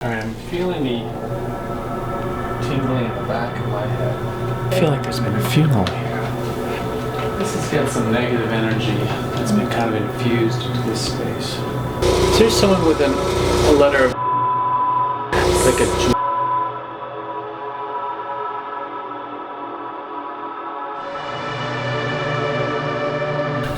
I'm feeling the tingling in the back of my head. I feel like there's been a funeral here. This has got some negative energy that's been kind of infused into this space. Is there someone with a letter of like a G?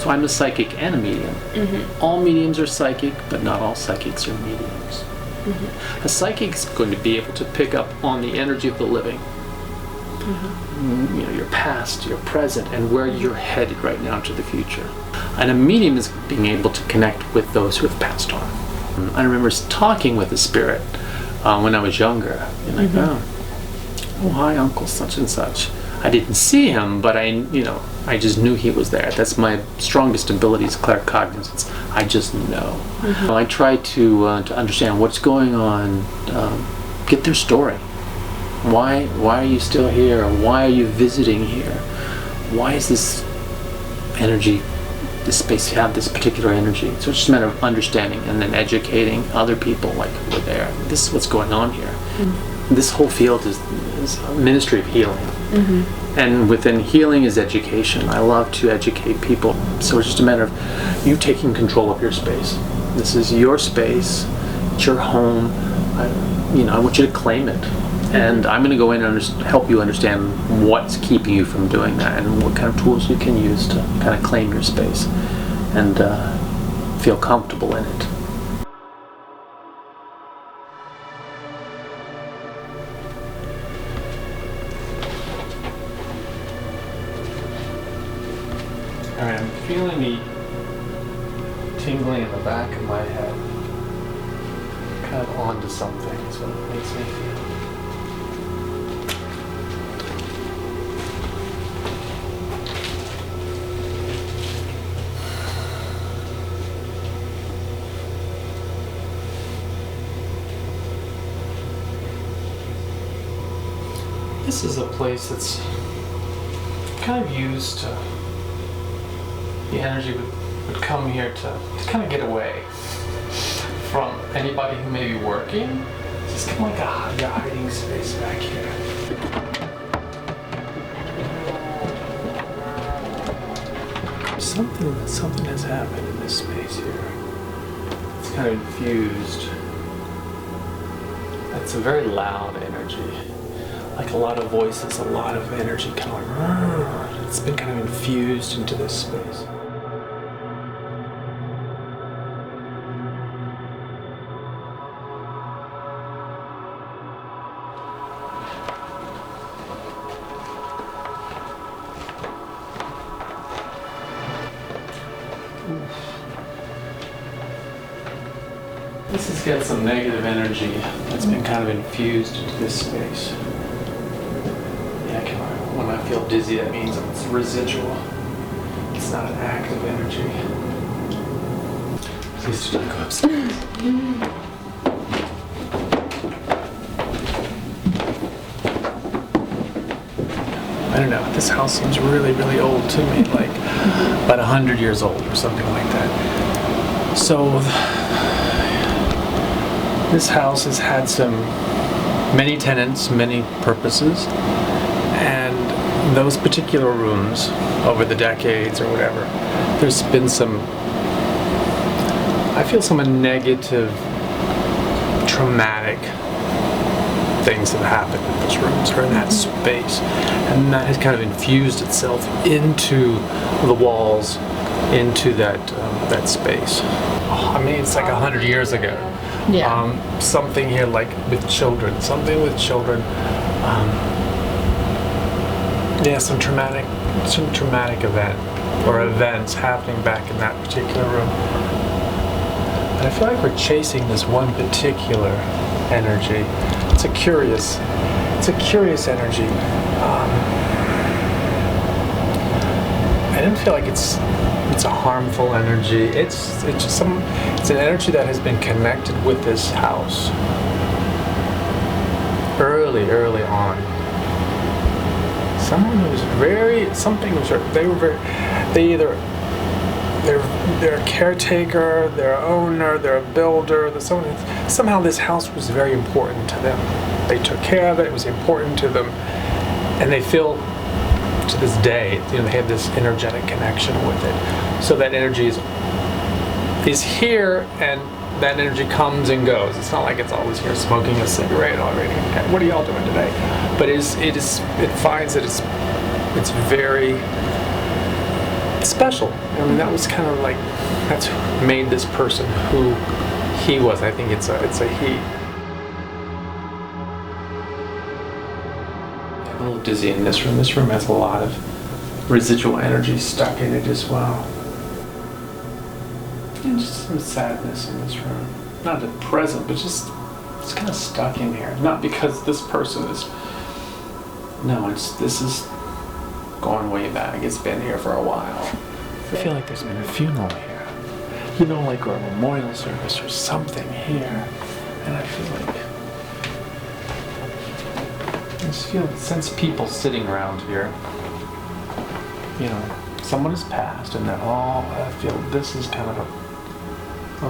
So I'm a psychic and a medium. Mm-hmm. All mediums are psychic, but not all psychics are mediums. Mm-hmm. A psychic is going to be able to pick up on the energy of the living. Mm-hmm. You know, your past, your present, and where you're headed right now into the future. And a medium is being able to connect with those who have passed on. I remember talking with a spirit when I was younger. And like, oh, hi, Uncle such and such. I didn't see him, but I just knew he was there. That's my strongest ability is claircognizance. I just know. Mm-hmm. I try to understand what's going on, get their story. Why are you still here? Why are you visiting here? Why is this energy, this space have this particular energy? So it's just a matter of understanding and then educating other people like who are there. This is what's going on here. Mm-hmm. This whole field is a ministry of healing. Mm-hmm. And within healing is education. I love to educate people. So it's just a matter of you taking control of your space. This is your space. It's your home. I want you to claim it. And I'm going to go in and help you understand what's keeping you from doing that and what kind of tools you can use to kind of claim your space and feel comfortable in it. I'm feeling the tingling in the back of my head. Kind of onto something is what it makes me feel. This is a place that's kind of used to, the energy would come here to kind of get away from anybody who may be working. It's just kind of like a hiding space back here. Something has happened in this space here. It's kind of infused. It's a very loud energy. Like a lot of voices, a lot of energy kind of like, it's been kind of infused into this space. This has got some negative energy that's been kind of infused into this space. When I feel dizzy, that means it's residual. It's not an active energy. Please do not go upstairs. I don't know, this house seems really, really old to me, like about 100 years old or something like that. So, this house has had many tenants, many purposes. And those particular rooms, over the decades or whatever, there's been some negative, traumatic things that have happened in those rooms or in that space. And that has kind of infused itself into the walls, into that space. I mean, it's like 100 years ago. Yeah. Something here like with children, Yeah, some traumatic event or events happening back in that particular room. And I feel like we're chasing this one particular energy. It's a curious energy. I don't feel like it's a harmful energy. It's an energy that has been connected with this house early on. Someone who's they either they're a caretaker, they're an owner, they're a builder. Somehow this house was very important to them. They took care of it. It was important to them, and they feel to this day, they have this energetic connection with it. So that energy is here, and that energy comes and goes. It's not like it's always here smoking a cigarette already. What are y'all doing today? But it finds that it's very special. I mean, that was kind of like, that's what made this person who he was. I think it's a he. I'm a little dizzy in this room. This room has a lot of residual energy stuck in it as well. And just some sadness in this room. Not at present, but just it's kind of stuck in here. Not because this person is. No, this is going way back. It's been here for a while. I feel like there's been a funeral here. Like or a memorial service or something here. And I feel like sense people sitting around here. Someone has passed, and I feel this is kind of a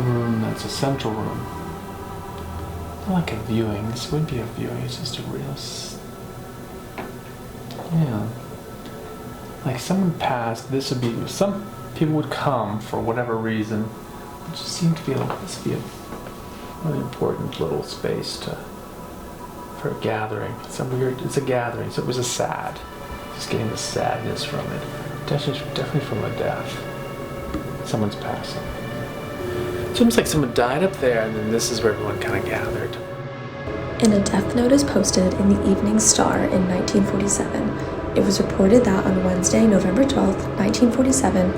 room that's a central room. Not like a viewing. This would be a viewing. It's just a real. Like someone passed. This would be. Some people would come for whatever reason. It just seemed to be this would be a really important little space for a gathering. It's a gathering. So it was just getting the sadness from it. Definitely from a death. Someone's passing. It's almost like someone died up there, and then this is where everyone kind of gathered. In a death notice posted in the Evening Star in 1947, it was reported that on Wednesday, November 12th, 1947,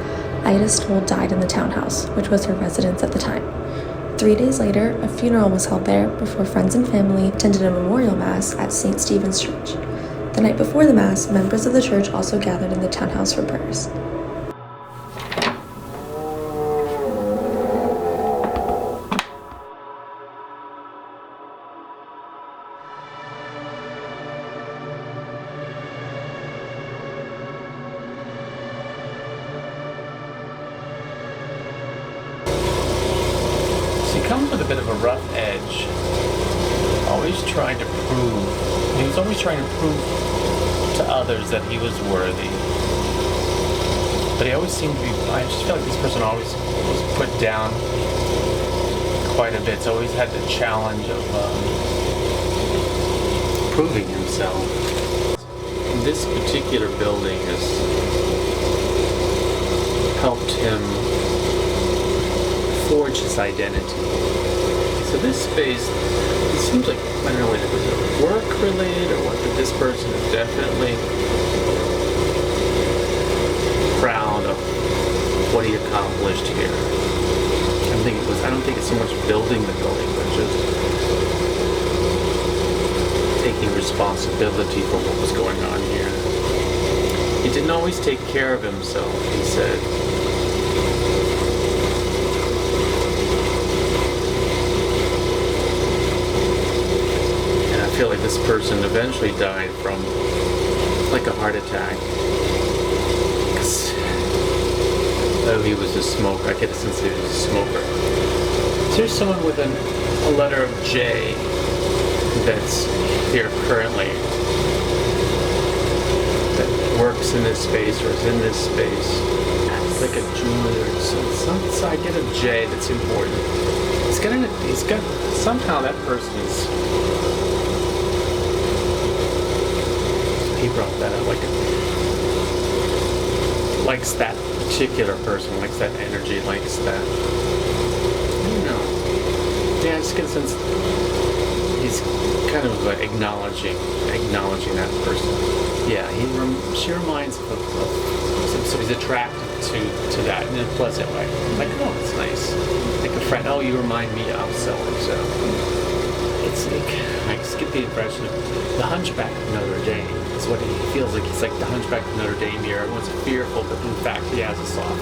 Ida Stoll died in the townhouse, which was her residence at the time. 3 days later, a funeral was held there before friends and family attended a memorial mass at St. Stephen's Church. The night before the mass, members of the church also gathered in the townhouse for prayers. He comes with a bit of a rough edge, always trying to prove, he was always trying to prove to others that he was worthy. But he always seemed to be, I just feel like this person always was put down quite a bit. So always had the challenge of proving himself. This particular building has helped him forge his identity. So this space, it seems like, I don't know whether it was work related or what, but this person is definitely proud of what he accomplished here. I don't think it's so much building the building, but just taking responsibility for what was going on here. He didn't always take care of himself, he said. I feel like this person eventually died from like a heart attack. He was a smoker. I get a sense he was a smoker. So here's someone with a letter of J that's here currently, that works in this space or is in this space. It's like a jeweler. So I get a J that's important. He's got somehow that person is. He brought that up, likes that particular person, likes that energy, likes that. I don't know. Yeah, I just get a sense he's kind of acknowledging that person. Yeah, she reminds of so he's attracted to that in a pleasant way. Like, oh, it's nice. Like a friend. Oh, you remind me of so and so. It's like I just get the impression of the Hunchback of Notre Dame. Is what he feels like. He's like the Hunchback of Notre Dame here. Everyone's fearful, but in fact he has a soft,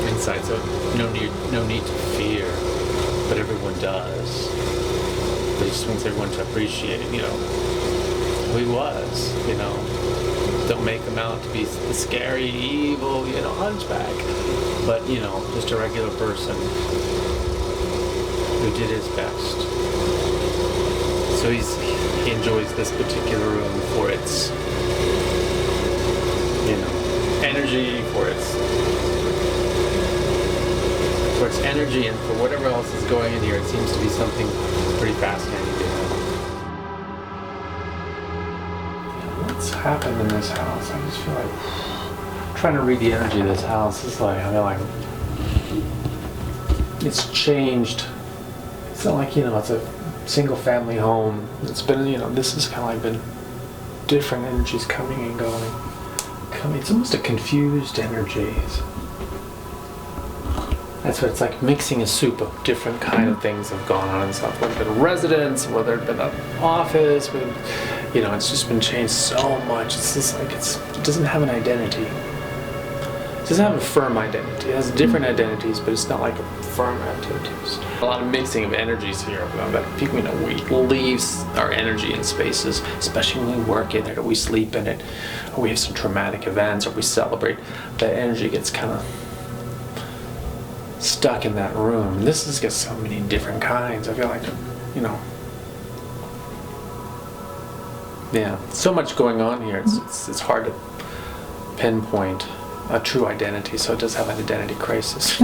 inside. So no need to fear, but everyone does. But he just wants everyone to appreciate, who he was, Don't make him out to be the scary, evil, hunchback. But, just a regular person who did his best. So he enjoys this particular room for its, energy, for its energy, and for whatever else is going in here. It seems to be something pretty fascinating to him. What's happened in this house? I just feel like trying to read the energy of this house. It's like, I feel like it's changed. It's not like, it's a single family home. It's been, this has kind of like been different energies coming and going. It's almost a confused energy. That's what it's like, mixing a soup of different kind of things have gone on and stuff. Whether it's been a residence, whether it's been an office, it's just been changed so much. It's just like it doesn't have an identity. It doesn't have a firm identity. It has different identities, but it's not like a firm identity. A lot of mixing of energies here. But people, we leave our energy in spaces, especially when we work in it, or we sleep in it, or we have some traumatic events, or we celebrate. That energy gets kind of stuck in that room. This has got so many different kinds. I feel like, so much going on here. It's hard to pinpoint a true identity, so it does have an identity crisis.